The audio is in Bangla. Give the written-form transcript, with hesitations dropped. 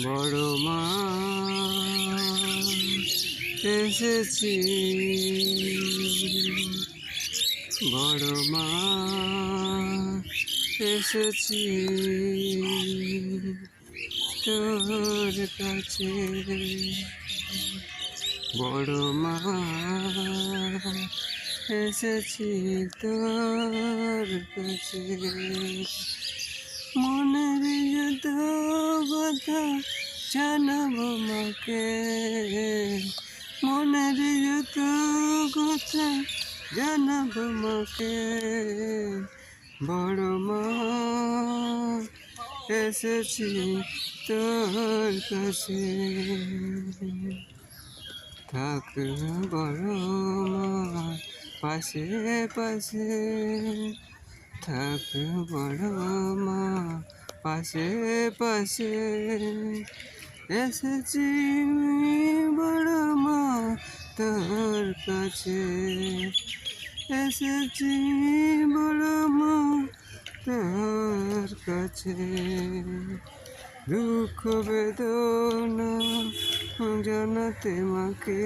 বড় মা এসেছি, বড় মা এসেছি তোর কাছে। বড় মা এসেছি তোর কাছে। মনের যত কথা জানাবো মাকে, মনের যত কথা জানাবো মাকে। বড় মা এসেছি তোর কাছে। থাক বড় মা পাশে পাশে, থাক বড় মা পাশে পাশে। এসেছি বড় মা তোর কাছে, এসেছি বড় মা তোর কাছে। দুঃখ বেদনা জানাতে মাকে,